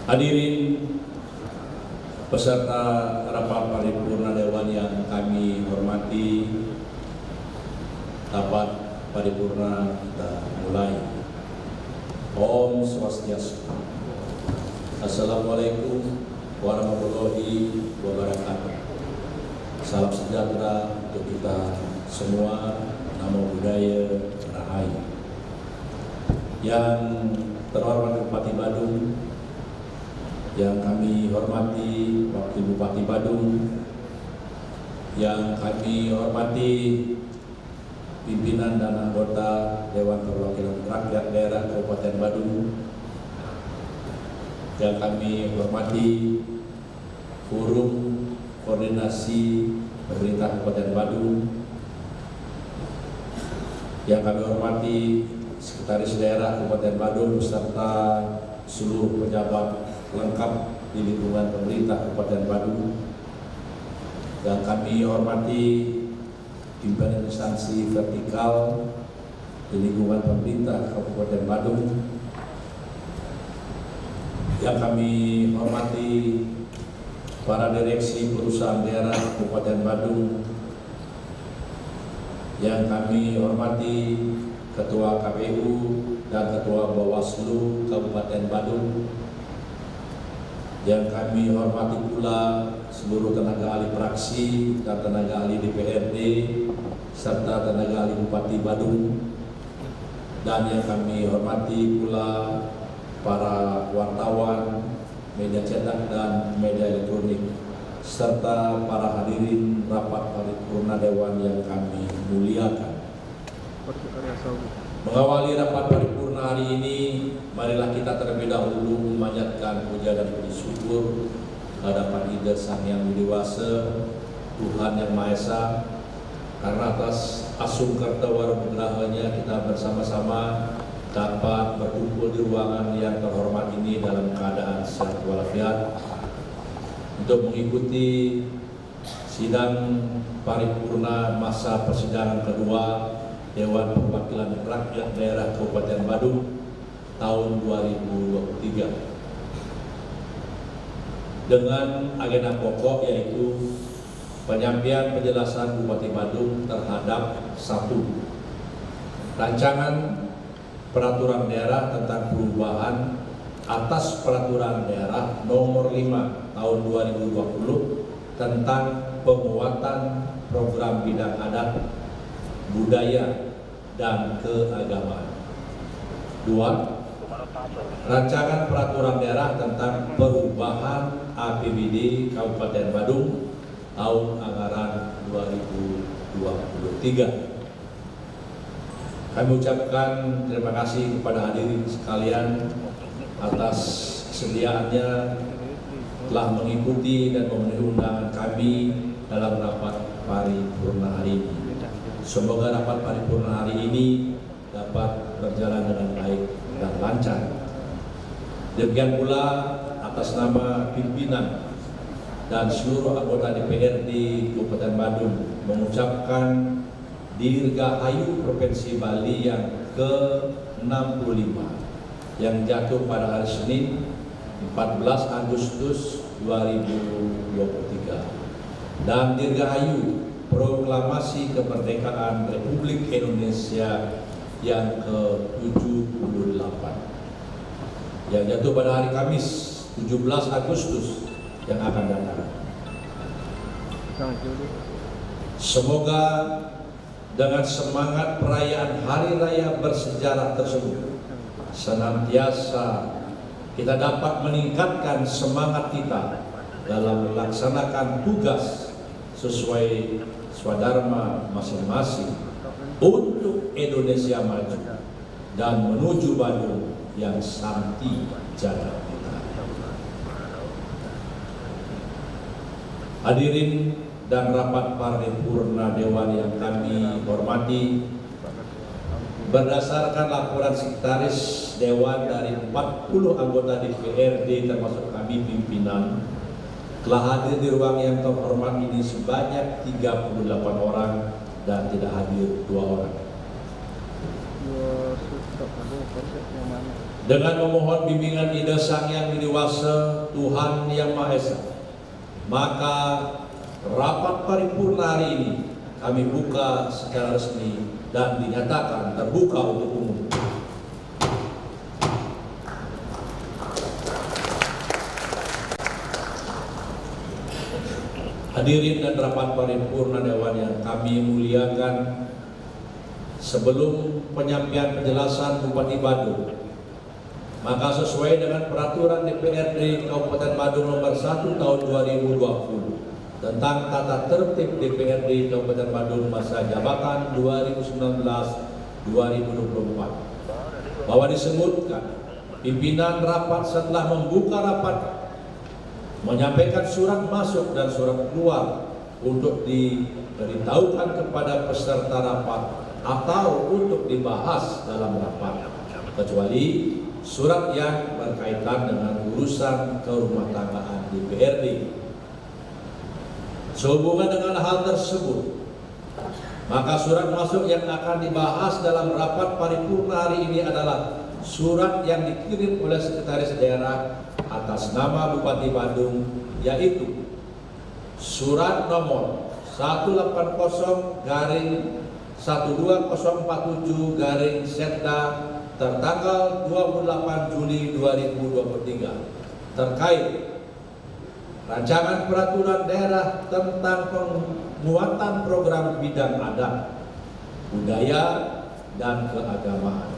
Hadirin peserta rapat paripurna Dewan yang kami hormati, rapat paripurna kita mulai. Om Swastiastu. Assalamualaikum warahmatullahi wabarakatuh. Salam sejahtera untuk kita semua. Namo Buddhaya Rahayu. Yang terhormat Bupati Badung, yang kami hormati Wakil Bupati Badung, yang kami hormati pimpinan dan anggota Dewan Perwakilan Rakyat Daerah Kabupaten Badung, yang kami hormati Forum Koordinasi Pemerintah Kabupaten Badung, yang kami hormati Sekretaris Daerah Kabupaten Badung beserta seluruh pejabat lengkap di lingkungan pemerintah Kabupaten Badung, yang kami hormati pimpinan instansi vertikal di lingkungan pemerintah Kabupaten Badung, yang kami hormati para direksi perusahaan daerah Kabupaten Badung, yang kami hormati Ketua KPU dan Ketua Bawaslu Kabupaten Badung, yang kami hormati pula seluruh tenaga ahli praksi dan tenaga ahli DPRD serta tenaga ahli Bupati Badung, dan yang kami hormati pula para wartawan, media cetak dan media elektronik, serta para hadirin rapat paripurna Dewan yang kami muliakan. Mengawali rapat paripurna hari ini, marilah kita terlebih dahulu memanjatkan puja dan puji syukur kehadapan Ida Sang Yang Widi Wasa, Tuhan Yang Maha Esa, karena atas asung kartawar nugrahanya kita bersama-sama dapat berkumpul di ruangan yang terhormat ini dalam keadaan sehat walafiat untuk mengikuti sidang paripurna masa persidangan kedua Dewan Perwakilan Rakyat Daerah Kabupaten Badung tahun 2023 dengan agenda pokok yaitu penyampaian penjelasan Bupati Badung terhadap 1. Rancangan peraturan daerah tentang perubahan atas peraturan daerah nomor 5 tahun 2020 tentang penguatan program bidang adat, budaya, dan keagamaan. 2. Rancangan peraturan daerah tentang perubahan APBD Kabupaten Badung tahun anggaran 2023. Kami ucapkan terima kasih kepada hadirin sekalian atas kesediaannya telah mengikuti dan memenuhi undangan kami dalam rapat paripurna hari ini. Semoga rapat paripurna hari ini dapat berjalan dengan baik dan lancar. Demikian pula atas nama pimpinan dan seluruh anggota DPRD Kabupaten Badung mengucapkan Dirgahayu Provinsi Bali yang ke-65 yang jatuh pada hari Senin 14 Agustus 2023 dan Dirgahayu Proklamasi Kemerdekaan Republik Indonesia yang ke-78 yang jatuh pada hari Kamis 17 Agustus yang akan datang. Semoga dengan semangat perayaan Hari Raya bersejarah tersebut senantiasa kita dapat meningkatkan semangat kita dalam melaksanakan tugas sesuai swadharma masing-masing untuk Indonesia maju dan menuju Badung yang santi jaya. Hadirin dan rapat paripurna Dewan yang kami hormati, berdasarkan laporan sekretaris Dewan dari 40 anggota DPRD termasuk kami pimpinan, telah hadir di ruang yang terhormat ini sebanyak 38 orang dan tidak hadir 2 orang. Dengan memohon bimbingan ide Sang Yang Widiwasa Tuhan Yang Maha Esa, maka rapat paripurna hari ini kami buka secara resmi dan dinyatakan terbuka untuk umum. Hadirin dan rapat paripurna Dewan yang kami muliakan, sebelum penyampaian penjelasan Bupati Badung, maka sesuai dengan peraturan DPRD Kabupaten Badung nomor 1 tahun 2020 tentang tata tertib DPRD Kabupaten Badung masa jabatan 2019-2024, bahwa disebutkan pimpinan rapat setelah membuka rapat menyampaikan surat masuk dan surat keluar untuk diberitahukan kepada peserta rapat atau untuk dibahas dalam rapat, kecuali surat yang berkaitan dengan urusan kerumah tanggaan DPRD. Sehubungan dengan hal tersebut, maka surat masuk yang akan dibahas dalam rapat paripurna hari ini adalah surat yang dikirim oleh Sekretaris Daerah atas nama Bupati Badung, yaitu surat nomor 180-12047 tertanggal 28 Juli 2023 terkait rancangan peraturan daerah tentang penguatan program bidang adat, budaya, dan keagamaan,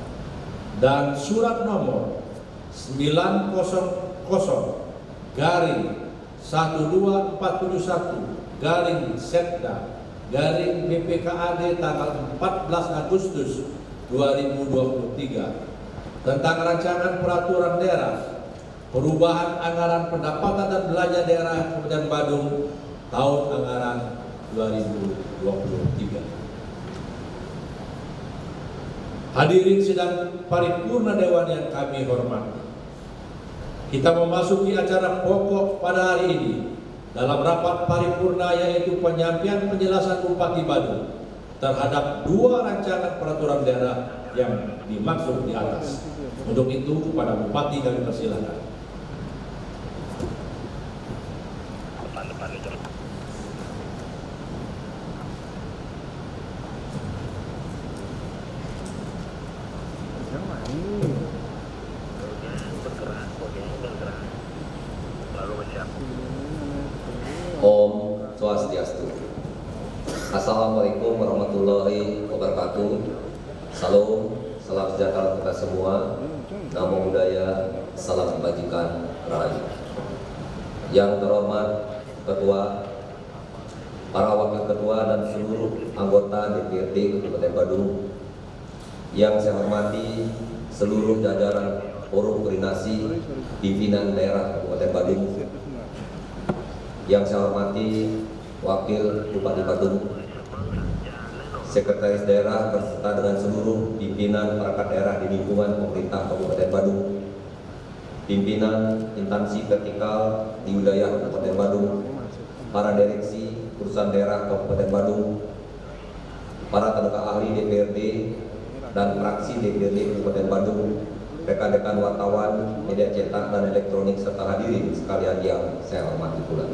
dan surat nomor 900-12471-Setda-BPKAD tanggal 14 Agustus 2023 tentang rancangan peraturan daerah perubahan anggaran pendapatan dan belanja daerah Kabupaten Badung tahun anggaran 2023. Hadirin sidang paripurna Dewan yang kami hormati, kita memasuki acara pokok pada hari ini dalam rapat paripurna, yaitu penyampaian penjelasan Bupati Badung terhadap dua rancangan peraturan daerah yang dimaksud di atas. Untuk itu kepada Bupati kami persilakan. Om Swastiastu. Assalamualaikum warahmatullahi wabarakatuh. Salam, salam sejahtera kita semua. Namo Buddhaya, salam kebajikan rahayu. Yang terhormat Ketua, para wakil ketua dan seluruh anggota DPRD Kabupaten Badung, yang saya hormati seluruh jajaran forum koordinasi pimpinan daerah Kabupaten Badung, yang saya hormati Wakil Bupati Badung, Sekretaris Daerah beserta dengan seluruh pimpinan perangkat daerah di lingkungan pemerintah Kabupaten Badung, pimpinan instansi vertikal di wilayah Kabupaten Badung, para direksi urusan daerah Kabupaten Badung, para tenaga ahli DPRD dan fraksi DPRD Kabupaten Badung, rekan-rekan wartawan, media cetak dan elektronik, serta hadirin sekalian yang saya hormati pula.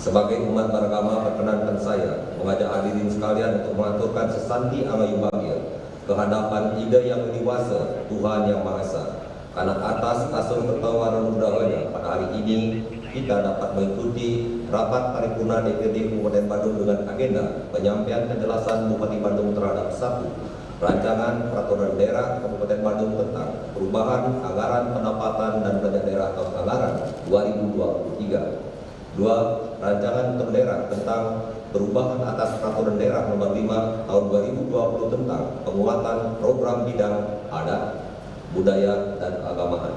Sebagai umat beragama, perkenankan saya mengajak hadirin sekalian untuk mengaturkan sesanti anggayu bagir kehadapan ide yang widiwasa Tuhan Yang Maha Esa. Karena atas asur ketawaran mudahnya pada hari ini kita dapat mengikuti rapat paripurna DPRD Kabupaten Badung dengan agenda penyampaian penjelasan Bupati Badung terhadap 1. Rancangan peraturan daerah Kabupaten Badung tentang perubahan anggaran pendapatan dan belanja daerah tahun anggaran 2023. 2. Rancangan peraturan daerah tentang perubahan atas peraturan daerah nomor 5 tahun 2020 tentang penguatan program bidang adat, budaya, dan keagamaan.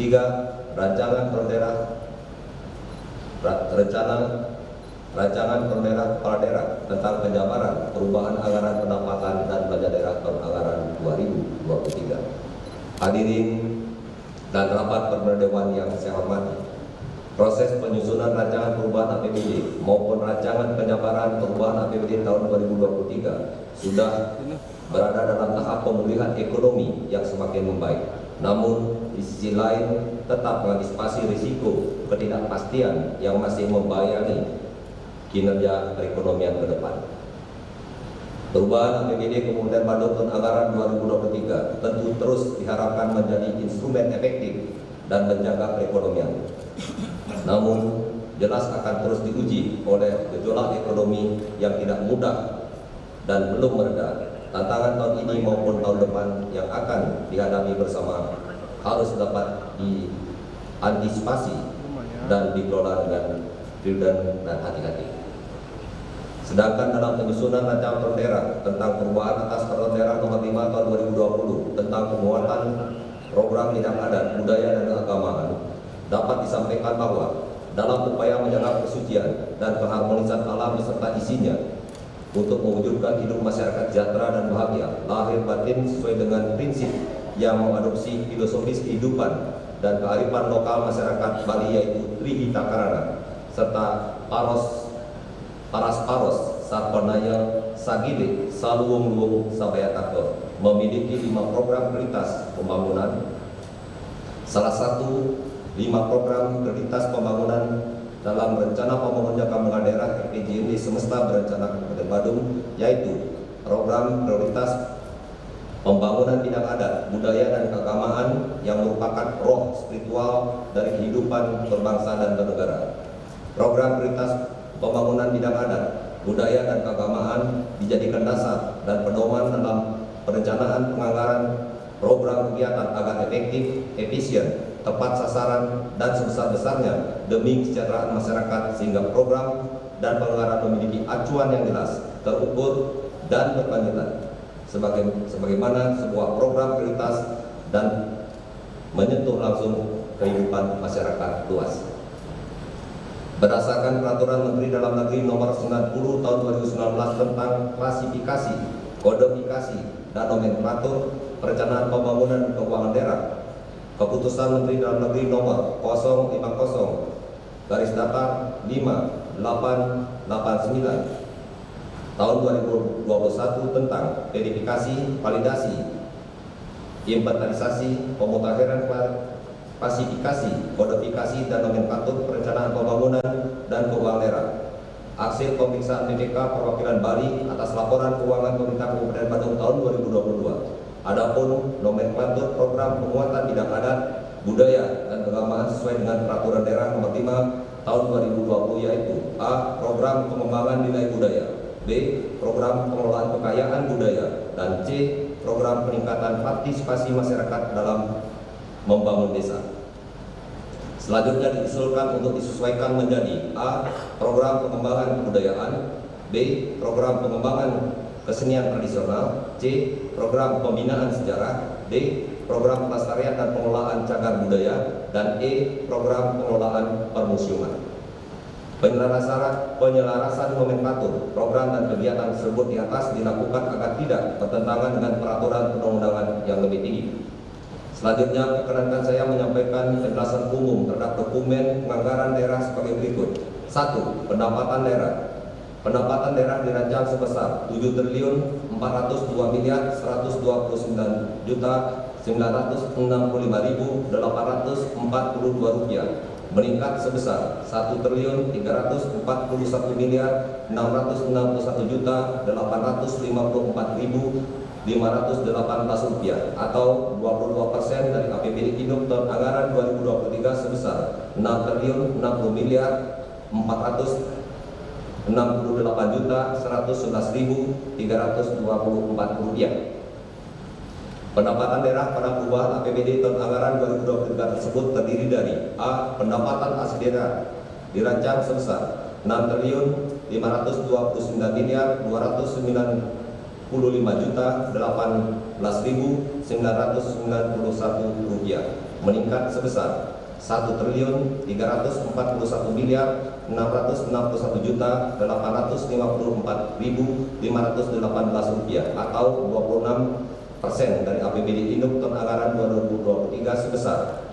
3. Rancangan peraturan daerah rancangan peraturan daerah kepala daerah tentang penjabaran perubahan anggaran pendapatan dan belanja daerah tahun anggaran 2023. Hadirin dan rapat paripurna Dewan yang saya hormati, proses penyusunan rancangan perubahan APBD maupun rancangan penjabaran perubahan APBD tahun 2023 sudah berada dalam tahap pemulihan ekonomi yang semakin membaik. namun di sisi lain tetap mengantisipasi risiko ketidakpastian yang masih membayangi kinerja perekonomian ke depan. Perubahan APBD Kabupaten Bandung tahun anggaran 2023 tentu terus diharapkan menjadi instrumen efektif dan menjaga perekonomian. Namun jelas akan terus diuji oleh gejolak ekonomi yang tidak mudah dan belum mereda. Tantangan tahun ini maupun tahun depan yang akan dihadapi bersama harus dapat diantisipasi dan dikelola dengan prudent dan hati-hati. Sedangkan dalam penyusunan rancangan peraturan daerah tentang perubahan atas peraturan daerah nomor 5 tahun 2020 tentang penguatan program bidang adat, budaya dan keagamaan, dapat disampaikan bahwa dalam upaya menjaga kesucian dan keharmonisan alam beserta isinya untuk mewujudkan hidup masyarakat sejahtera dan bahagia, lahir batin sesuai dengan prinsip yang mengadopsi filosofis kehidupan dan kearifan lokal masyarakat Bali, yaitu Trihita Karana serta Paros Sarpanaya Sagile Saluwung Luwung Sabayatako, memiliki 5 program prioritas pembangunan. Salah satu 5 program prioritas pembangunan dalam rencana pembangunan jangka menengah daerah RPJMD semesta berencana Kabupaten Bandung, yaitu program prioritas pembangunan bidang adat, budaya dan keagamaan yang merupakan roh spiritual dari kehidupan berbangsa dan bernegara. Program prioritas pembangunan bidang adat, budaya dan keagamaan dijadikan dasar dan pedoman dalam perencanaan penganggaran program kegiatan agar efektif, efisien, tepat sasaran dan sebesar-besarnya demi kesejahteraan masyarakat, sehingga program dan penganggaran memiliki acuan yang jelas, terukur dan berkelanjutan sebagaimana sebuah program prioritas dan menyentuh langsung kehidupan masyarakat luas. Berdasarkan Peraturan Menteri Dalam Negeri Nomor 90 Tahun 2019 tentang klasifikasi, kodifikasi, dan nomenklatur perencanaan pembangunan keuangan daerah, Keputusan Menteri Dalam Negeri Nomor 050-5889 Tahun 2021 tentang verifikasi, validasi, inventarisasi, pemutakhiran, klasifikasi, kodifikasi, dan nomenklatur perencanaan pembangunan dan keuangan daerah. Hasil pemeriksaan BPK Perwakilan Bali atas laporan keuangan pemerintah Kabupaten Bandung tahun 2022. Adapun nomenklatur program penguatan bidang adat, budaya dan keagamaan sesuai dengan Peraturan Daerah Nomor 5 Tahun 2020, yaitu A. Program pengembangan nilai budaya, B. Program pengelolaan kekayaan budaya, dan C. Program peningkatan partisipasi masyarakat dalam membangun desa. Selanjutnya diusulkan untuk disesuaikan menjadi A. Program pengembangan kebudayaan, B. Program pengembangan kesenian tradisional, C. Program pembinaan sejarah, D. Program pelestarian dan pengelolaan cagar budaya, dan E. Program pengelolaan permusiuman. Penyelarasan nomenklatur program dan kegiatan tersebut di atas dilakukan agar tidak bertentangan dengan peraturan perundang-undangan yang lebih tinggi. Selanjutnya, perkenankan saya menyampaikan penjelasan umum terhadap dokumen penganggaran daerah sebagai berikut. 1. Pendapatan daerah. Pendapatan daerah dirancang sebesar 7.402.165.965.842 rupiah, meningkat sebesar 1.461.954.518 rupiah atau 22% dari APBD Induk tahun anggaran 2023 sebesar 6.468.111.324 rupiah. Pendapatan daerah pada perubahan APBD tahun anggaran 2023 tersebut terdiri dari A. Pendapatan asli daerah dirancang sebesar 6.525.295.018.991 rupiah, meningkat sebesar 1.461.954.518 rupiah atau 26% dari APBD Induk tahun anggaran 2023 sebesar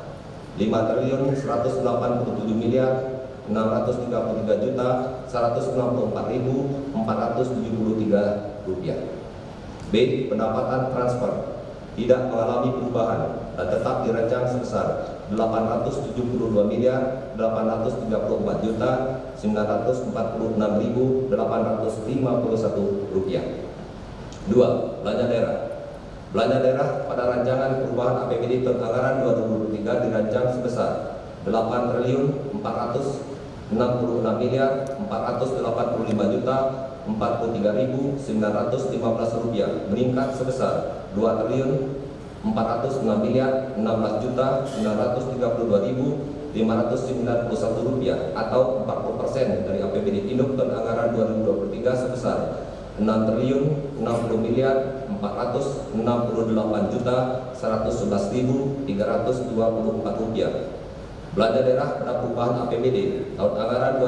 5.183.164.473 rupiah. B. Pendapatan transfer tidak mengalami perubahan dan tetap dirancang sebesar 872 miliar 834 juta 946.851 rupiah. 2. Belanja daerah. Belanja daerah pada rancangan perubahan APBD tahun anggaran 2023 dirancang sebesar 8.466 miliar 485 juta 43.915 rupiah, meningkat sebesar 2.406 miliar 16 juta 932.591 rupiah atau 40% dari APBD Induk tahun anggaran 2023 sebesar 6.060 miliar 468 juta 111.324 rupiah. Belanja daerah pada perubahan APBD tahun anggaran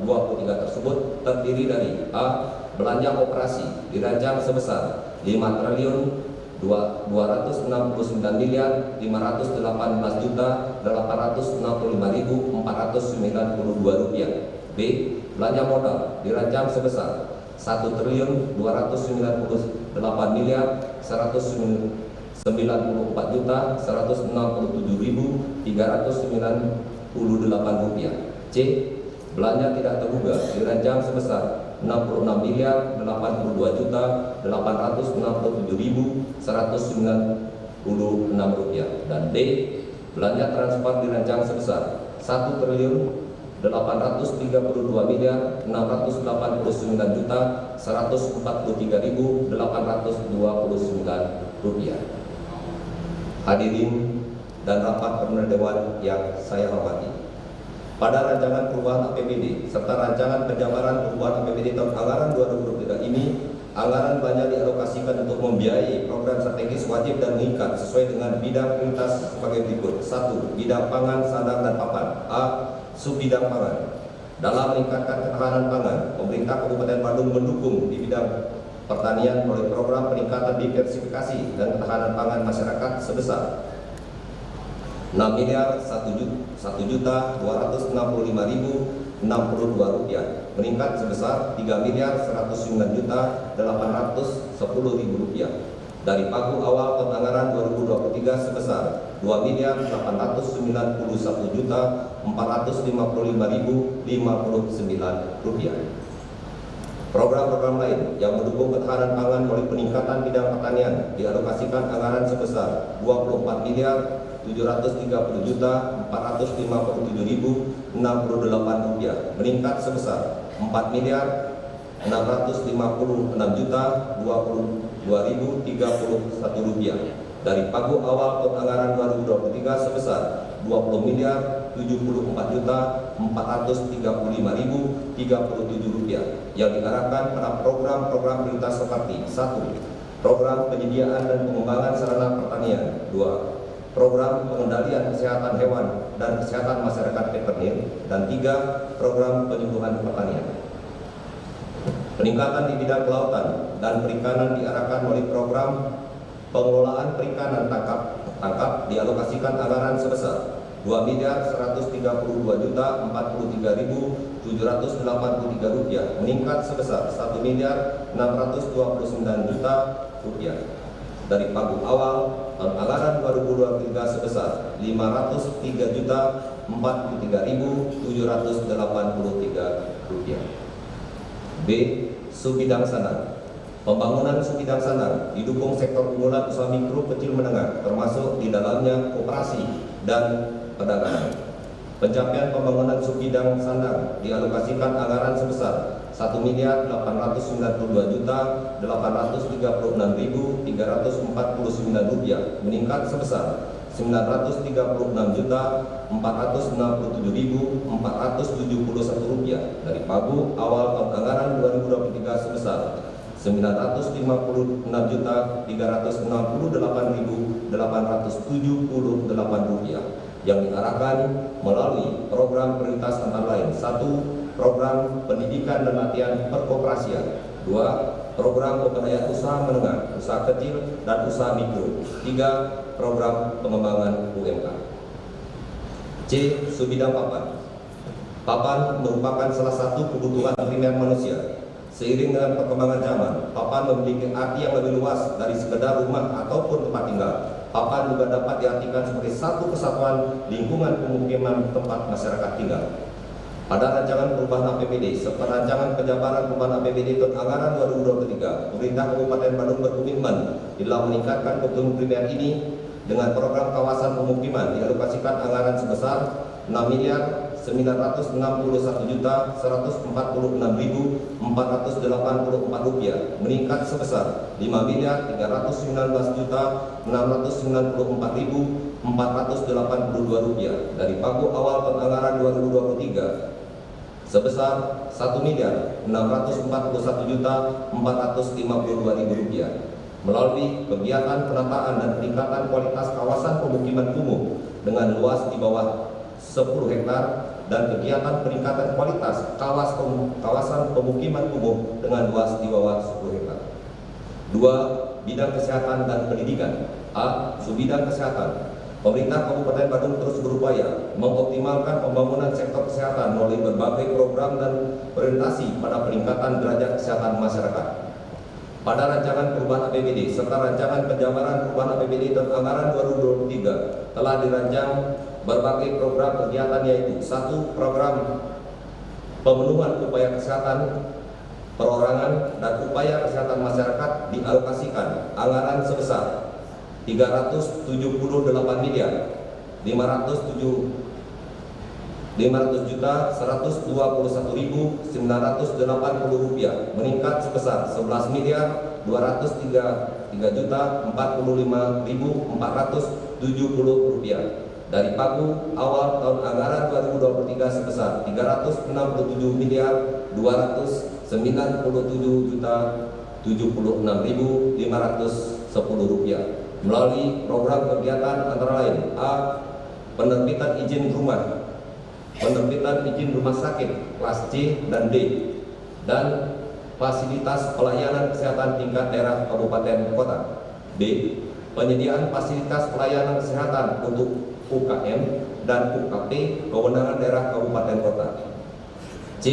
2023 tersebut terdiri dari A. Belanja operasi dirancang sebesar 5.269 miliar 518 juta 865.492 rupiah. B. Belanja modal dirancang sebesar 1.298 miliar 194 juta 167.398 rupiah. C. Belanja tidak terduga dirancang sebesar 66 miliar 82 juta 867.196 rupiah. Dan D. Belanja transfer dirancang sebesar 1.832 miliar 689 juta 143.829 rupiah. Hadirin dan rapat perwakilan dewan yang saya hormati, pada rancangan perubahan APBD serta rancangan penjabaran perubahan APBD tahun anggaran 2023 ini, anggaran banyak dialokasikan untuk membiayai program strategis wajib dan mengikat sesuai dengan bidang prioritas sebagai berikut. 1. Bidang pangan, sandang dan papan. A. Subbidang pangan. Dalam meningkatkan ketahanan pangan, pemerintah Kabupaten Bandung mendukung di bidang pertanian melalui program peningkatan diversifikasi dan ketahanan pangan masyarakat sebesar 6 miliar 1 juta 265.062 rupiah, meningkat sebesar 3 miliar 109 juta 810.000 rupiah dari pagu awal tahun anggaran 2023 sebesar 2 miliar 891 juta 455.059 rupiah. Program-program lain yang mendukung ketahanan pangan melalui peningkatan bidang pertanian dialokasikan anggaran sebesar 24 miliar 730 juta 457.068 rupiah, meningkat sebesar 4 miliar 656 juta 22.031 rupiah dari pagu awal tahun anggaran 2023 sebesar 20 miliar 74 juta 435.037 rupiah yang diarahkan pada program-program prioritas seperti 1. Program penyediaan dan pengembangan sarana pertanian. 2. Program pengendalian kesehatan hewan dan kesehatan masyarakat veteriner. Dan 3. Program penyuluhan pertanian. Peningkatan di bidang kelautan dan perikanan diarahkan melalui program pengelolaan perikanan tangkap dialokasikan anggaran sebesar 2 miliar 132 juta 43.783 rupiah, meningkat sebesar 1 miliar 629 juta rupiah dari pagu awal tahun anggaran 2023 sebesar 503 juta 43.783 rupiah. B. Subbidang sandang. Pembangunan subbidang sandang didukung sektor unggulan usaha mikro kecil menengah, termasuk di dalamnya koperasi dan perdagangan. Pencapaian pembangunan subbidang sandang dialokasikan anggaran sebesar 1 miliar 892 juta 836.349 rupiah, meningkat sebesar 936 juta 467.471 rupiah dari pagu awal tahun anggaran 2023 sebesar 956 juta 368.878 rupiah yang diarahkan melalui program prioritas antara lain. 1. Program pendidikan dan latihan perkoperasian. 2. Program pemberdayaan usaha menengah, usaha kecil dan usaha mikro. 3. Program pengembangan UMK. C. Subbidang papan. Papan merupakan salah satu kebutuhan primer manusia. Seiring dengan perkembangan zaman, papan memiliki arti yang lebih luas dari sekedar rumah ataupun tempat tinggal. papan juga dapat diartikan sebagai satu kesatuan lingkungan pemukiman tempat masyarakat tinggal. Pada rancangan perubahan APBD serta rancangan penjabaran perubahan APBD tahun anggaran 2023, pemerintah Kabupaten Badung berkomitmen dalam meningkatkan kebutuhan primer ini dengan program kawasan pemukiman dialokasikan anggaran sebesar 6.961.146.484 rupiah, meningkat sebesar 5.319.694.482 rupiah dari pagu awal tahun anggaran 2023 sebesar 1.641.452.000 rupiah melalui kegiatan penataan dan peningkatan kualitas kawasan pemukiman kumuh dengan luas di bawah 10 hektar dan kegiatan peningkatan kualitas kawasan pemukiman kumuh dengan luas di bawah 10 hektar. 2. Bidang kesehatan dan pendidikan. A. Subbidang kesehatan. Pemerintah Kabupaten Badung terus berupaya mengoptimalkan pembangunan sektor kesehatan melalui berbagai program dan orientasi pada peningkatan derajat kesehatan masyarakat. Pada rancangan perubahan APBD serta rancangan penjabaran perubahan APBD tahun anggaran 2023 telah dirancang berbagai program kegiatan, yaitu 1. Program pemenuhan upaya kesehatan perorangan dan upaya kesehatan masyarakat dialokasikan anggaran sebesar 378.500.121.980 rupiah, meningkat sebesar 11.203.45.470 rupiah dari pagu awal tahun anggaran 2023 sebesar 367.297.076.510 rupiah melalui program kegiatan antara lain: A. Penerbitan izin rumah, penerbitan izin rumah sakit kelas C dan D, dan fasilitas pelayanan kesehatan tingkat daerah kabupaten kota. B. Penyediaan fasilitas pelayanan kesehatan untuk UKM dan UKP kewenangan daerah kabupaten kota. C.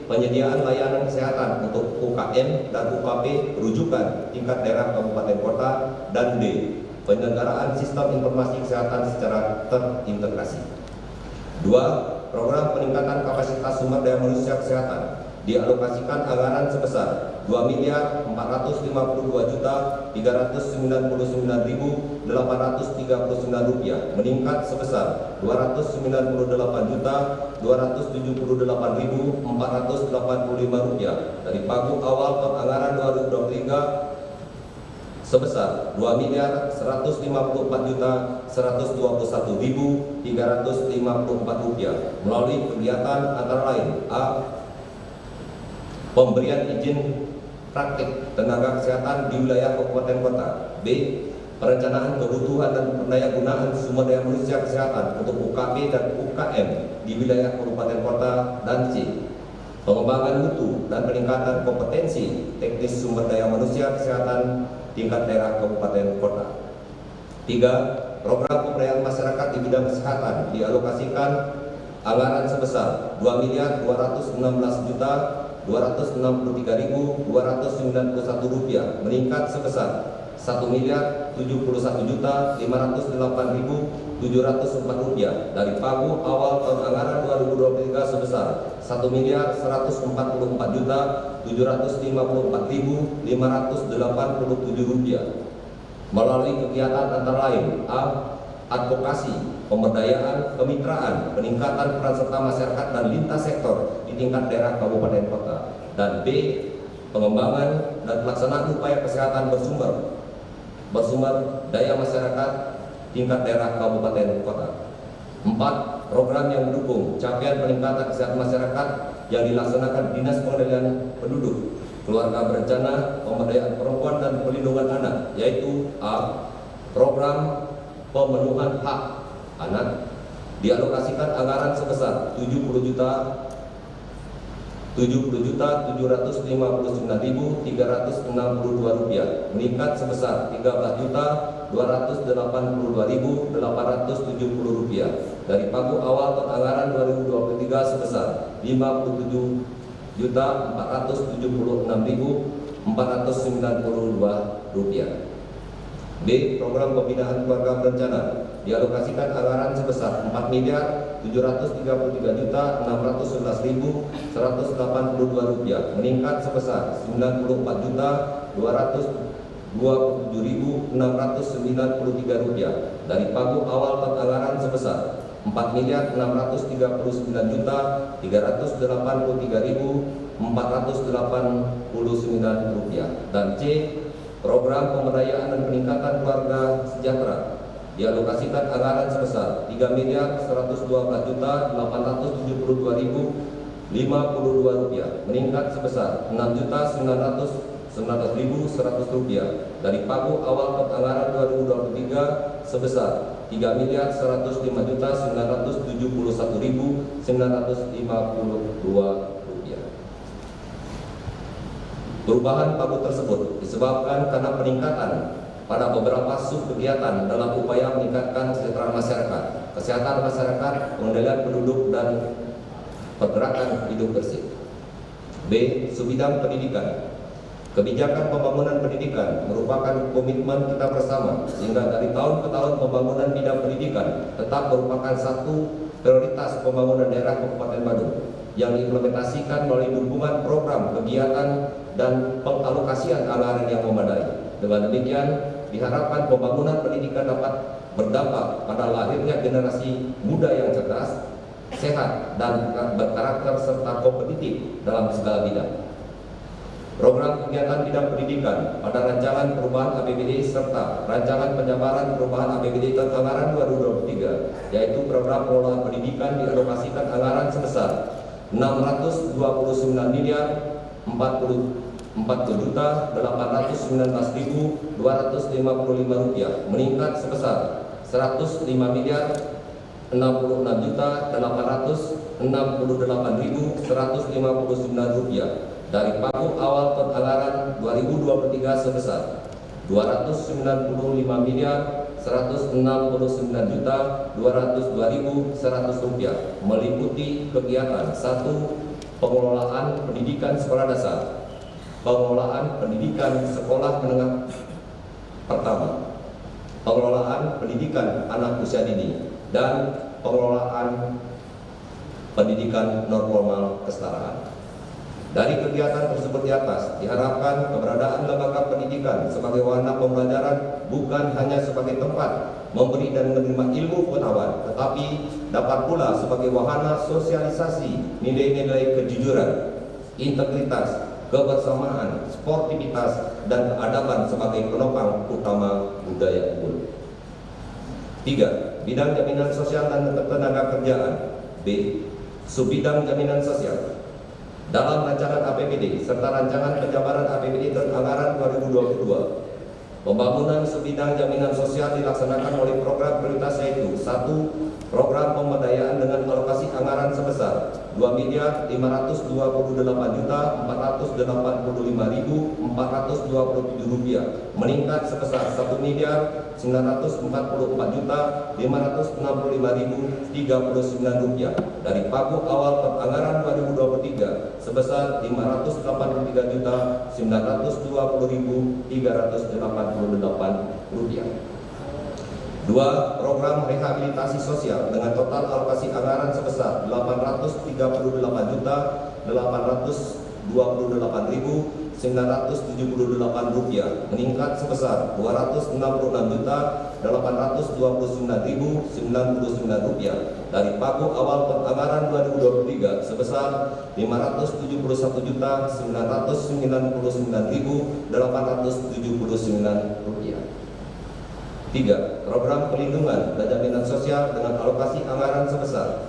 Penyediaan layanan kesehatan untuk UKM dan UKP rujukan tingkat daerah kabupaten kota. Dan D. Penyelenggaraan sistem informasi kesehatan secara terintegrasi. 2. Program peningkatan kapasitas sumber daya manusia kesehatan dialokasikan anggaran sebesar 2.452.399.839 rupiah, meningkat sebesar 298.278.485 rupiah dari pagu awal tahun anggaran 2023 sebesar 2.154.121.354 rupiah melalui kegiatan antara lain: A. Pemberian izin praktik tenaga kesehatan di wilayah kabupaten kota. B. Perencanaan kebutuhan dan pendayagunaan sumber daya manusia kesehatan untuk UKP dan UKM di wilayah kabupaten kota. Dan C. Pengembangan mutu dan peningkatan kompetensi teknis sumber daya manusia kesehatan tingkat daerah kabupaten kota. 3. Program pemberdayaan masyarakat di bidang kesehatan dialokasikan anggaran sebesar 2.216.263.291 rupiah, meningkat sebesar 1.071.508.704 rupiah dari pagu awal tahun anggaran 2023 sebesar 1.154.754.587 rupiah melalui kegiatan antara lain: A. Advokasi, pemberdayaan, kemitraan, peningkatan peran serta masyarakat dan lintas sektor di tingkat daerah kabupaten kota. Dan B. Pengembangan dan pelaksanaan upaya kesehatan bersumber daya masyarakat tingkat daerah kabupaten kota. 4. Program yang mendukung capaian peningkatan kesehatan masyarakat yang dilaksanakan Dinas Pengendalian Penduduk, Keluarga Berencana, Pemberdayaan Perempuan dan Perlindungan Anak, yaitu: A. Program pemenuhan hak anak dialokasikan anggaran sebesar 70.759.362 rupiah, meningkat sebesar 13.282.870 rupiah dari pagu awal tahun anggaran 2023 sebesar 57.476.492 rupiah. B. Program pembinaan keluarga berencana dialokasikan anggaran sebesar 4.733.611.182 rupiah, meningkat sebesar 94.227.693 rupiah dari pagu awal anggaran sebesar 4.639.383.489 rupiah. Dan C. Program pemberdayaan dan peningkatan keluarga sejahtera dialokasikan anggaran sebesar 3.112.872.052 rupiah, meningkat sebesar 6.919.100 rupiah dari pagu awal anggaran 2023 sebesar 3.151.971.952 rupiah. Perubahan pagu tersebut disebabkan karena peningkatan pada beberapa sub kegiatan dalam upaya meningkatkan kesejahteraan masyarakat, kesehatan masyarakat, pengendalian penduduk, dan pergerakan hidup bersih. B. Subbidang pendidikan. Kebijakan pembangunan pendidikan merupakan komitmen kita bersama, sehingga dari tahun ke tahun pembangunan bidang pendidikan tetap merupakan satu prioritas pembangunan daerah Kabupaten Badung yang diimplementasikan melalui dukungan program kegiatan dan pengalokasian anggaran yang memadai. Dengan demikian, diharapkan pembangunan pendidikan dapat berdampak pada lahirnya generasi muda yang cerdas, sehat, dan berkarakter serta kompetitif dalam segala bidang. Program kegiatan bidang pendidikan pada rancangan perubahan APBD serta rancangan penjabaran perubahan APBD tahun anggaran 2023, yaitu program pengelolaan pendidikan dialokasikan anggaran sebesar 629.044.819.255 rupiah, meningkat sebesar 105.066.868.159 rupiah dari pagu awal tahun anggaran 2023 sebesar 299.169.202.100 rupiah, meliputi kegiatan 1. Pengelolaan pendidikan sekolah dasar, pengelolaan pendidikan sekolah menengah pertama, pengelolaan pendidikan anak usia dini, dan pengelolaan pendidikan non formal kesetaraan. Dari kegiatan tersebut di atas, diharapkan keberadaan lembaga pendidikan sebagai wahana pembelajaran bukan hanya sebagai tempat memberi dan menerima ilmu pengetahuan, tetapi dapat pula sebagai wahana sosialisasi nilai-nilai kejujuran, integritas, kebersamaan, sportivitas, dan keadaban sebagai penopang utama budaya unggul. 3. Bidang jaminan sosial dan ketenaga kerjaan. B. Subbidang jaminan sosial. Dalam rancangan APBD serta rancangan penjabaran APBD tahun anggaran 2022, pembangunan subbidang jaminan sosial dilaksanakan oleh program prioritas, yaitu 1. Program pemberdayaan dengan alokasi anggaran sebesar 2.528.485.427 rupiah, meningkat sebesar 1.944.565.039 rupiah dari pagu awal anggaran 2023 sebesar 583.920.388 rupiah. 2. Program rehabilitasi sosial dengan total alokasi anggaran sebesar 838.828.978 rupiah, meningkat sebesar 266.829.099 rupiah dari pagu awal anggaran 2023 sebesar 571.999.879 rupiah. 3. Program pelindungan dan jaminan sosial dengan alokasi anggaran sebesar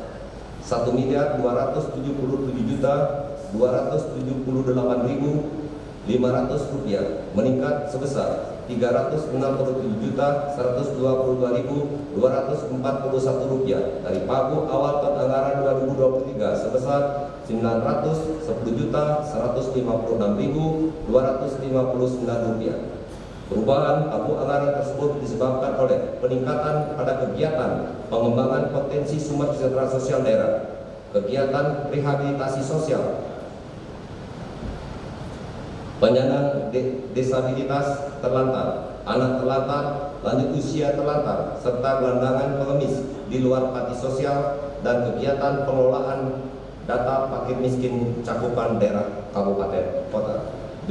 1.277.278.500 rupiah, meningkat sebesar 367.122.241 rupiah dari pagu awal tahun anggaran 2023 sebesar 910.156.259 rupiah. Perubahan pagu anggaran tersebut disebabkan oleh peningkatan pada kegiatan pengembangan potensi sumber kesejahteraan sosial daerah, kegiatan rehabilitasi sosial, penyandang disabilitas terlantar, anak terlantar, lanjut usia terlantar, serta gelandangan pengemis di luar panti sosial dan kegiatan pengelolaan data fakir miskin cakupan daerah kabupaten kota. B.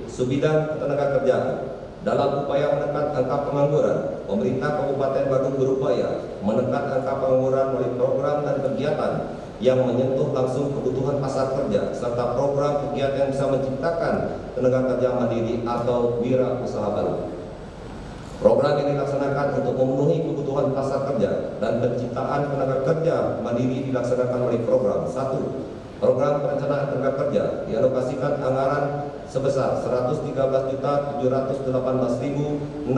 Subbidang ketenagakerjaan. Dalam upaya menekan angka pengangguran, pemerintah Kabupaten Badung berupaya menekan angka pengangguran melalui program dan kegiatan yang menyentuh langsung kebutuhan pasar kerja serta program kegiatan yang bisa menciptakan tenaga kerja mandiri atau wirausaha baru. Program yang dilaksanakan untuk memenuhi kebutuhan pasar kerja dan penciptaan tenaga kerja mandiri dilaksanakan melalui program 1. Program perencanaan tenaga kerja dialokasikan anggaran sebesar Rp113.718.066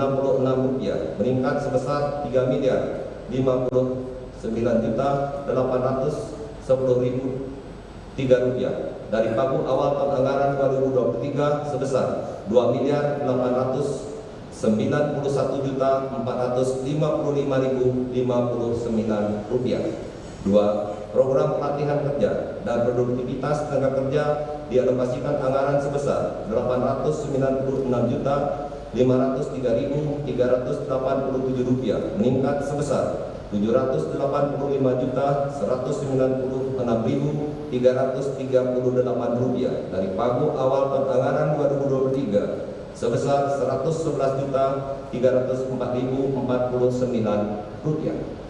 meningkat sebesar Rp3.9.810.003 dari pagu awal tahun anggaran 2023 sebesar Rp2.891.455.059. 2. Program pelatihan kerja dan produktivitas tenaga kerja dialokasikan anggaran sebesar Rp896.503.387 meningkat sebesar Rp785.196.338 dari pagu awal tahun anggaran 2023 sebesar Rp111.304.049.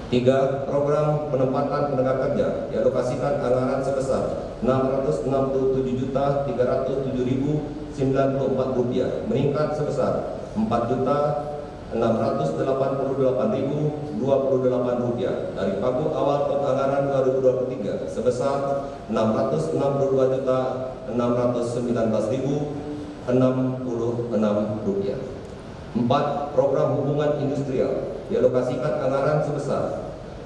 3. Program penempatan tenaga kerja dialokasikan anggaran sebesar Rp662.307.094 meningkat sebesar Rp4.688.028 dari pagu awal tahun anggaran 2023 sebesar Rp662.619.066. 4. Program hubungan industrial dialokasikan anggaran sebesar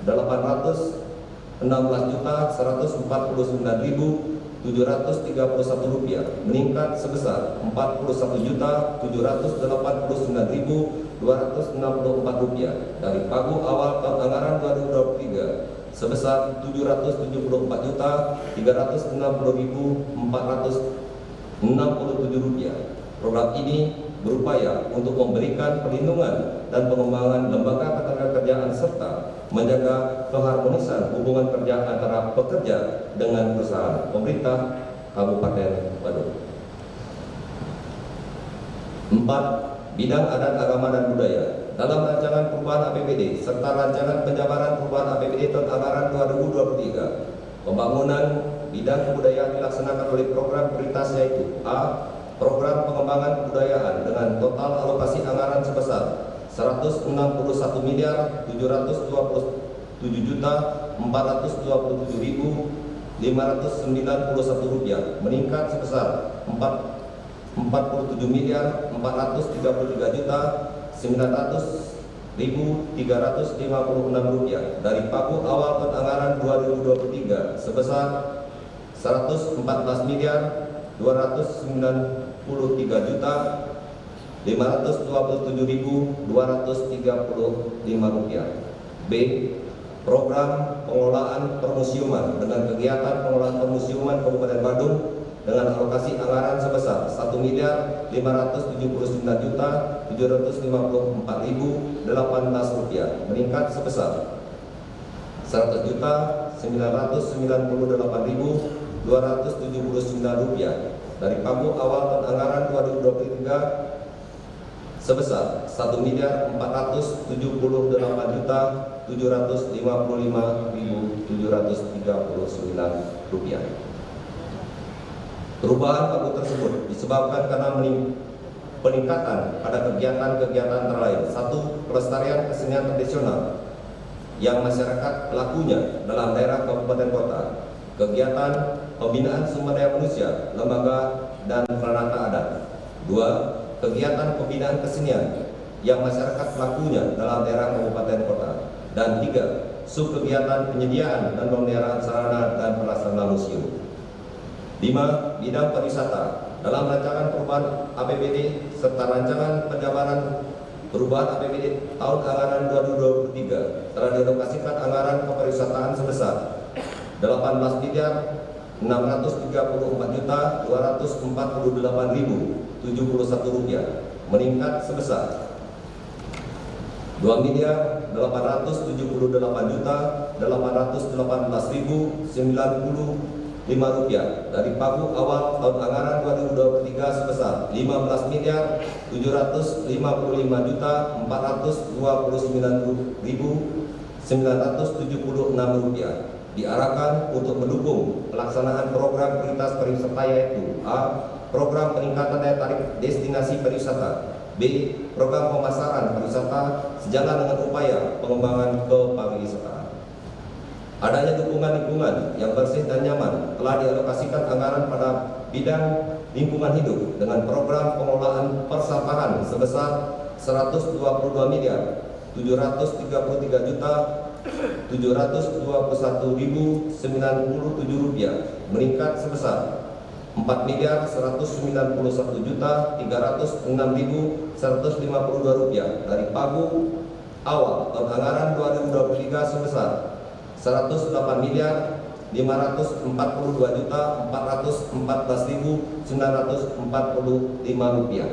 Rp816.149.731 meningkat sebesar Rp41.789.264 dari pagu awal tahun anggaran 2023 sebesar Rp774.360.467. Program ini berupaya untuk memberikan perlindungan dan pengembangan lembaga ketenagakerjaan serta menjaga keharmonisan hubungan kerja antara pekerja dengan perusahaan pemerintah Kabupaten Badung. 4. Bidang adat, agama, dan budaya. Dalam rancangan perubahan APBD serta rancangan penjabaran perubahan APBD tahun anggaran 2023, pembangunan bidang kebudayaan dilaksanakan oleh program prioritas yaitu A. Program pengembangan kebudayaan dengan total alokasi anggaran sebesar Rp161.727.427.591 meningkat sebesar Rp47.433.900.356 dari pagu awal tahun anggaran 2023 sebesar Rp114.293.527.235. B. Program pengelolaan permusiuman dengan kegiatan pengelolaan permusiuman Kabupaten Badung dengan alokasi anggaran sebesar Rp1.559.754.018 meningkat sebesar Rp100.998.279 dari pagu awal tahun anggaran 2023 sebesar Rp1.474.755.739. Perubahan pagu tersebut disebabkan karena peningkatan pada kegiatan-kegiatan antara lain. 1. Pelestarian kesenian tradisional yang masyarakat pelakunya dalam daerah kabupaten kota, kegiatan pembinaan sumber daya manusia, lembaga dan peranata adat. 2. Kegiatan pembinaan kesenian yang masyarakat pelakunya dalam daerah kabupaten kota. Dan 3. Subkegiatan penyediaan dan pemeliharaan sarana dan prasarana museum. 5. Bidang pariwisata. Dalam rancangan perubahan APBD serta rancangan penjabaran perubahan APBD tahun anggaran 2023 telah dialokasikan anggaran kepariwisataan sebesar Rp18.634.248.071 meningkat sebesar 2.818.818.095 rupiah dari pagu awal tahun anggaran 2023 sebesar 15.755.429.976 rupiah diarahkan untuk mendukung pelaksanaan program prioritas pariwisata, yaitu A. Program peningkatan daya tarik destinasi pariwisata, B. Program pemasaran pariwisata sejalan dengan upaya pengembangan kepariwisataan. Adanya dukungan lingkungan yang bersih dan nyaman telah dialokasikan anggaran pada bidang lingkungan hidup dengan program pengelolaan persampahan sebesar 122.721.097 rupiah meningkat sebesar 4.191.306.152 rupiah dari pagu awal tahun anggaran 2023 sebesar 108.552.414.945 rupiah.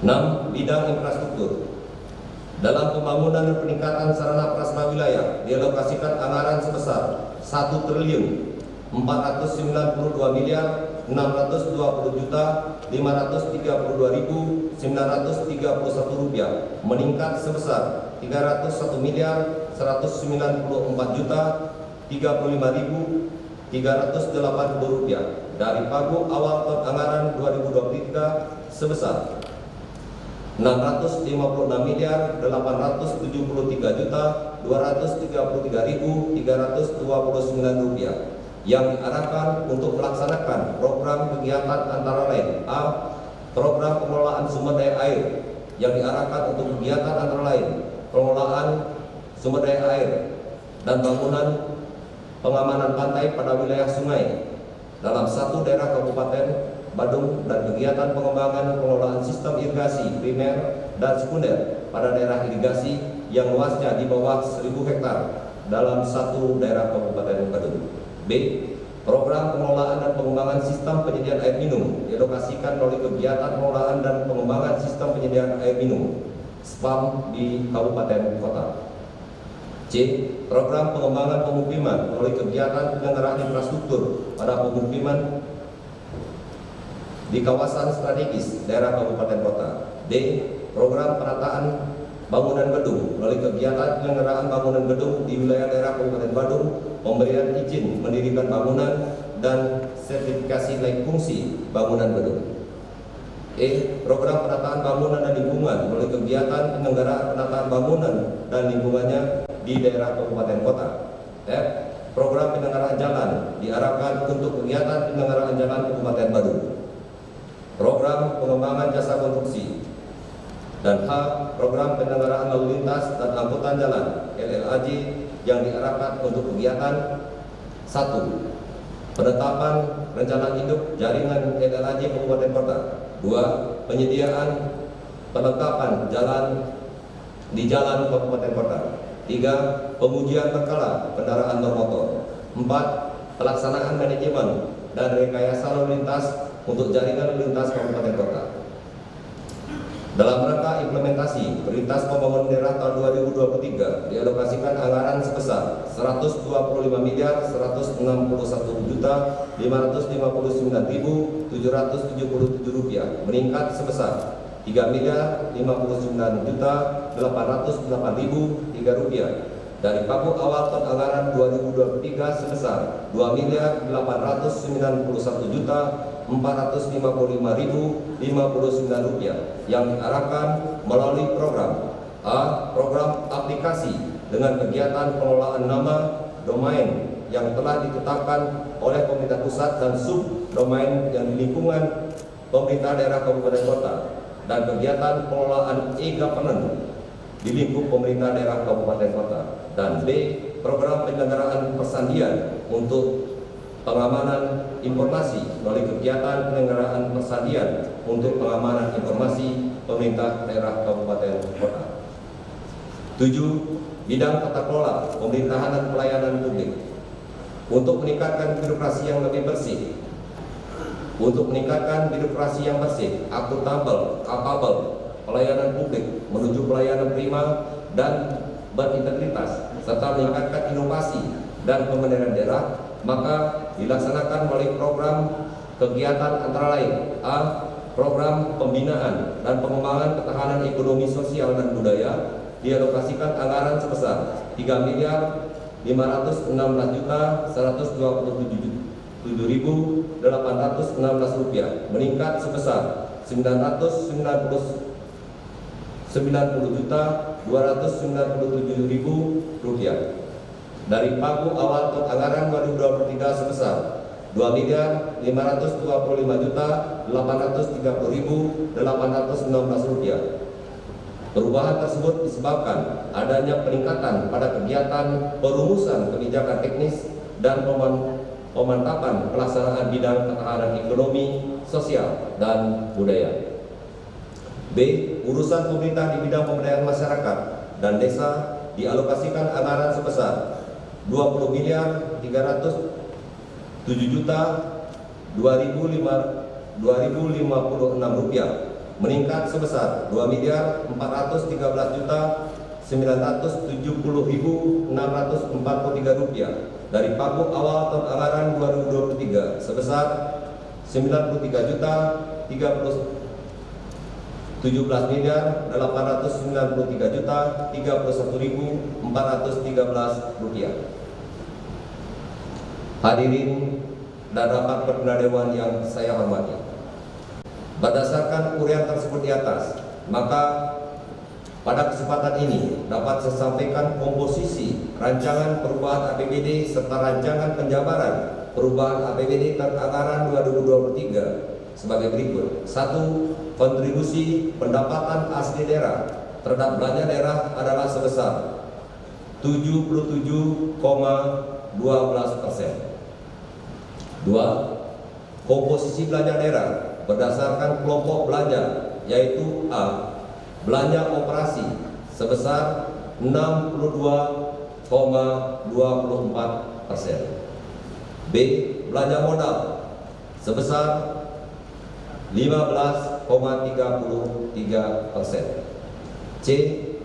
6. Bidang infrastruktur. Dalam pembangunan dan peningkatan sarana prasarana wilayah dialokasikan anggaran sebesar 1.492.620.532.931 rupiah meningkat sebesar 301.194.035.380 rupiah dari pagu awal tahun anggaran 2023 sebesar 656.873.233.329 rupiah yang diarahkan untuk melaksanakan program kegiatan antara lain: A. Program pengelolaan sumber daya air yang diarahkan untuk kegiatan antara lain pengelolaan sumber daya air dan bangunan pengamanan pantai pada wilayah sungai dalam satu daerah Kabupaten Badung dan kegiatan pengembangan pengelolaan sistem irigasi primer dan sekunder pada daerah irigasi yang luasnya di bawah 1.000 hektar dalam satu daerah Kabupaten Badung. B. Program pengelolaan dan pengembangan sistem penyediaan air minum dialokasikan melalui kegiatan pengelolaan dan pengembangan sistem penyediaan air minum (SPAM) di kabupaten kota. C. Program pengembangan pemukiman melalui kegiatan penyelenggaraan infrastruktur pada pemukiman di kawasan strategis daerah kabupaten kota. D. Program penataan bangunan gedung melalui kegiatan penyelenggaraan bangunan gedung di wilayah daerah Kabupaten Badung, pemberian izin mendirikan bangunan dan sertifikasi layak fungsi bangunan gedung. E. Program penataan bangunan dan lingkungan melalui kegiatan penyelenggaraan penataan bangunan dan lingkungannya di daerah kabupaten kota. F. Program penyelenggaraan jalan diarahkan untuk kegiatan penyelenggaraan jalan Kabupaten Badung. Program pengembangan jasa konstruksi. Dan H. Program penyelenggaraan lalu lintas dan angkutan jalan (LLAJ) yang diarahkan untuk kegiatan 1. Penetapan rencana induk jaringan LLAJ Kabupaten Kota. 2. Penyediaan perlengkapan jalan di jalan Kabupaten Kota. 3. Pengujian berkala kendaraan bermotor. 4. Pelaksanaan manajemen dan rekayasa lalu lintas untuk jaringan lalu lintas Kabupaten Kota. Dalam rangka implementasi Prioritas Pembangunan Daerah tahun 2023 dialokasikan anggaran sebesar 121.161.559.777 rupiah meningkat sebesar 3.059.808.003 rupiah dari pagu awal tahun anggaran 2023 sebesar 2.891.455.059 rupiah yang diarahkan melalui program A. Program aplikasi dengan kegiatan pengelolaan nama domain yang telah ditetapkan oleh pemerintah pusat dan subdomain yang di lingkungan pemerintah daerah kabupaten kota dan kegiatan pengelolaan e-governance di lingkup pemerintah daerah kabupaten kota. Dan B. Program penyelenggaraan persandian untuk pengamanan informasi melalui kegiatan penyelenggaraan persandian untuk pengamanan informasi pemerintah daerah kabupaten kota. 7. Bidang tata kelola pemerintahan dan pelayanan publik untuk meningkatkan birokrasi yang lebih bersih, untuk meningkatkan birokrasi yang bersih, akuntabel, kapabel, pelayanan publik menuju pelayanan prima dan berintegritas, serta meningkatkan inovasi dan pembenahan daerah, maka dilaksanakan melalui program kegiatan antara lain: A. Program pembinaan dan pengembangan ketahanan ekonomi sosial dan budaya, dialokasikan anggaran sebesar 3.516.127.816 rupiah, meningkat sebesar 990.297.000 rupiah dari pagu awal anggaran 2023 sebesar 2.525.830.816 rupiah. Perubahan tersebut disebabkan adanya peningkatan pada kegiatan perumusan kebijakan teknis dan pemantapan pelaksanaan bidang ketahanan ekonomi, sosial, dan budaya. B. Urusan pemerintah di bidang pemberdayaan masyarakat dan desa dialokasikan anggaran sebesar 20.307.2.056 rupiah, meningkat sebesar 2.439.970.643 rupiah dari pagu awal tahun anggaran 2023 sebesar 93.893.031.413 rupiah. Hadirin dan rapat pimpinan dewan yang saya hormati, berdasarkan uraian tersebut di atas, maka pada kesempatan ini dapat saya sampaikan komposisi rancangan perubahan APBD serta rancangan penjabaran perubahan APBD tahun anggaran 2023 sebagai berikut. 1. Kontribusi pendapatan asli daerah terhadap belanja daerah adalah sebesar 77,12%. 2. Komposisi belanja daerah berdasarkan kelompok belanja, yaitu A. Belanja operasi sebesar 62,24%. B. Belanja modal sebesar 15,33%. C.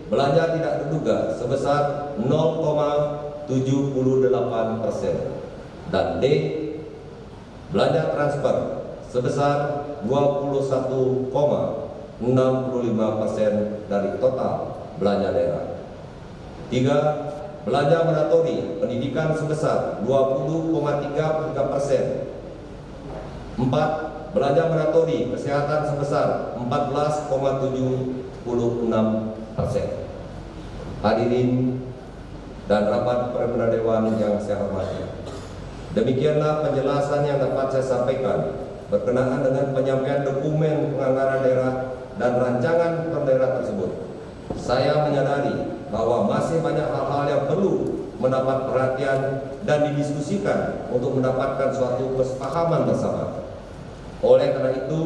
Belanja tidak terduga sebesar 0,78%. Dan D. Belanja transfer sebesar 21,65% dari total belanja daerah. 3. Belanja mandatori pendidikan sebesar 20,33%. 4. Belanja mandatori kesehatan sebesar 14,76%. Hadirin dan rapat pimpinan dewan yang saya hormati, demikianlah penjelasan yang dapat saya sampaikan berkenaan dengan penyampaian dokumen penganggaran daerah dan rancangan per daerah tersebut. Saya menyadari bahwa masih banyak hal-hal yang perlu mendapat perhatian dan didiskusikan untuk mendapatkan suatu kesepahaman bersama. Oleh karena itu,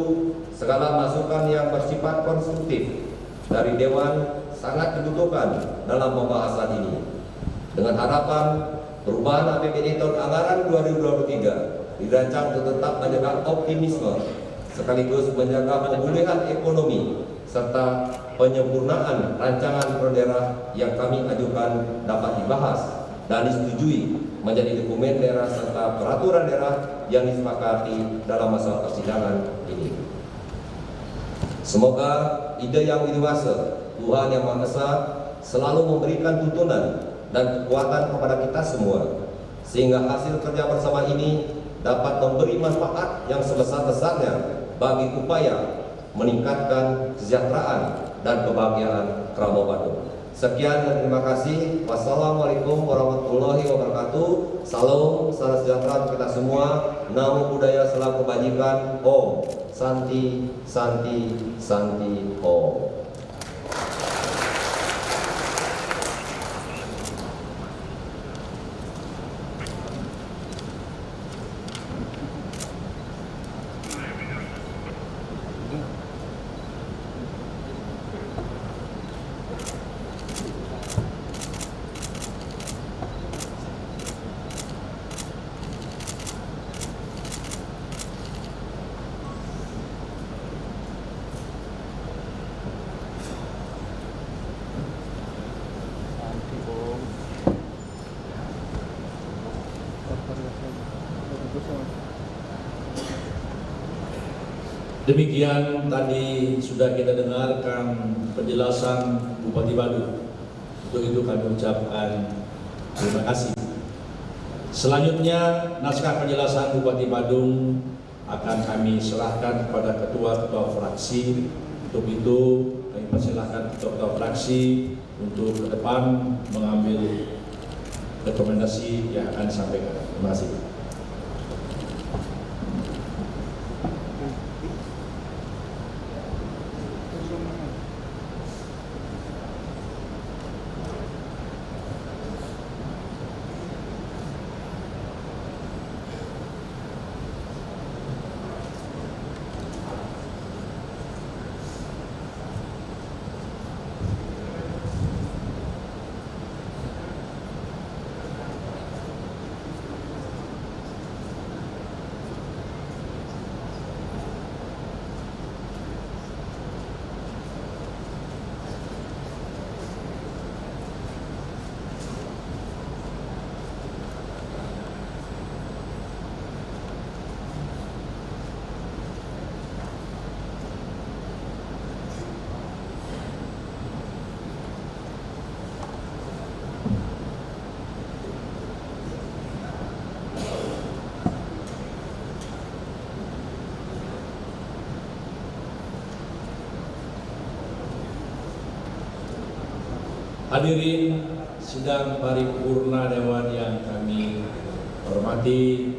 segala masukan yang bersifat konstruktif dari Dewan sangat dibutuhkan dalam pembahasan ini. Dengan harapan perubahan APBD tahun anggaran 2023 dirancang untuk tetap menjaga optimisme sekaligus menjaga pemulihan ekonomi serta penyempurnaan rancangan per daerah yang kami ajukan dapat dibahas dan disetujui menjadi dokumen daerah serta peraturan daerah yang disepakati dalam masa persidangan ini. Semoga ide yang dewasa, Tuhan Yang Maha Esa selalu memberikan tuntunan dan kekuatan kepada kita semua, sehingga hasil kerja bersama ini dapat memberi manfaat yang sebesar-besarnya bagi upaya meningkatkan kesejahteraan dan kebahagiaan Kerabat Bandung. Sekian dan terima kasih. Wassalamualaikum warahmatullahi wabarakatuh. Salam, salam sejahtera untuk kita semua. Namo Buddhaya, salam kebajikan. Om Santi, Santi, Santi, Om. Demikian tadi sudah kita dengarkan penjelasan Bupati Badung. Untuk itu kami ucapkan terima kasih. Selanjutnya naskah penjelasan Bupati Badung akan kami serahkan kepada ketua-ketua fraksi. Untuk itu kami persilahkan ketua-ketua fraksi untuk ke depan mengambil rekomendasi yang akan disampaikan. Terima kasih. Hadirin sidang paripurna Dewan yang kami hormati,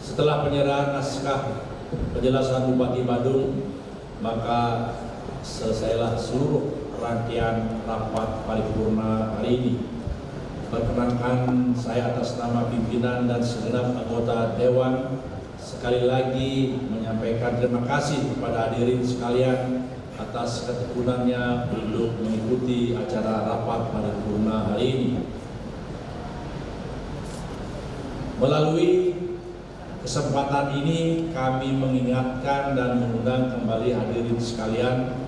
setelah penyerahan naskah penjelasan Bupati Badung, maka selesailah seluruh rangkaian rapat paripurna hari ini. Perkenankan saya atas nama pimpinan dan segenap anggota Dewan sekali lagi menyampaikan terima kasih kepada hadirin sekalian atas ketekunannya untuk mengikuti acara rapat paripurna hari ini. Melalui kesempatan ini kami mengingatkan dan mengundang kembali hadirin sekalian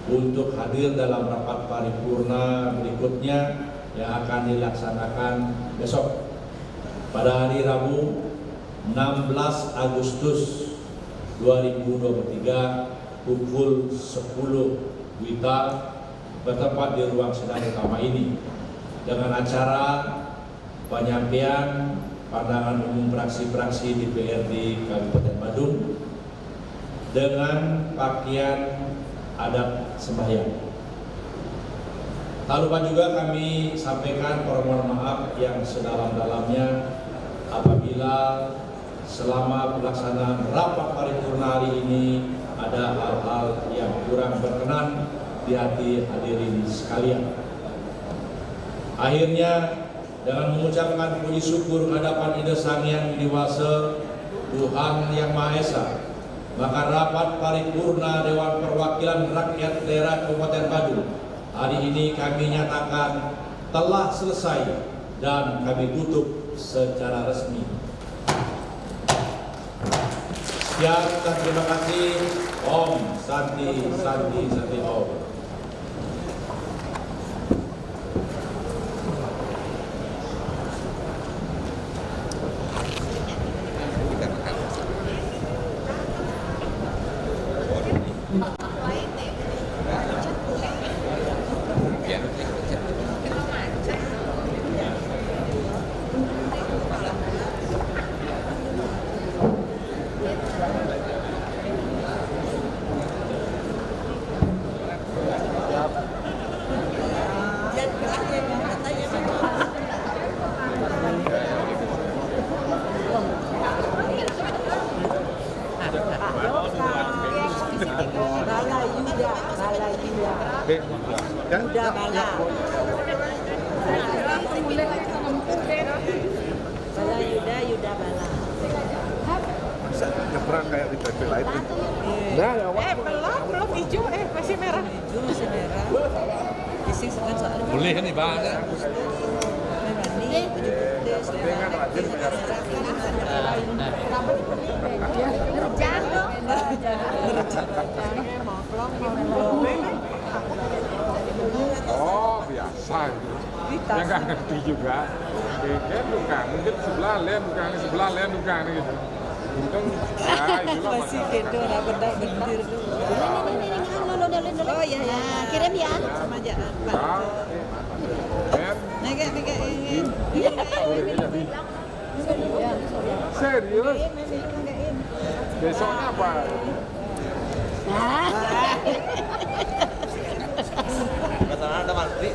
untuk hadir dalam rapat paripurna berikutnya yang akan dilaksanakan besok pada hari Rabu 16 Agustus 2023 pukul 10 WITA bertempat di ruang sidang utama ini dengan acara penyampaian pandangan umum fraksi-fraksi DPRD Kabupaten Badung dengan pakaian adat sembahyang. Tak lupa juga kami sampaikan permohonan maaf yang sedalam-dalamnya apabila selama pelaksanaan rapat paripurna hari ini ada hal-hal yang kurang berkenan di hati hadirin sekalian. Akhirnya dengan mengucapkan puji syukur hadapan Ida Sang Hyang Widi Wase Tuhan Yang Maha Esa, maka rapat paripurna Dewan Perwakilan Rakyat Daerah Kabupaten Badung hari ini kami nyatakan telah selesai dan kami tutup secara resmi. Sekian dan terima kasih. Om Santi Santi Santi Om. Yuda Bala. Bisa nyebrang kayak di TV lain. Nah, ya belum hijau, masih merah. Hijau masih merah. Bising sekan soalnya. Boleh kan ibadah. Ini Dengan rajin bayar. Oh, biasa gitu. Yang nggak ngerti juga. Dia bukan, mungkin sebelah lain bukan, sebelah lain bukan gitu. Untung, ya itulah Masih masalah. gitu, nah bentar-bentar dulu. Oh iya ya, kirim ya. Sama aja. Nah, men, Nege ini. serius? Besoknya apa? Ah, salah ada mantri.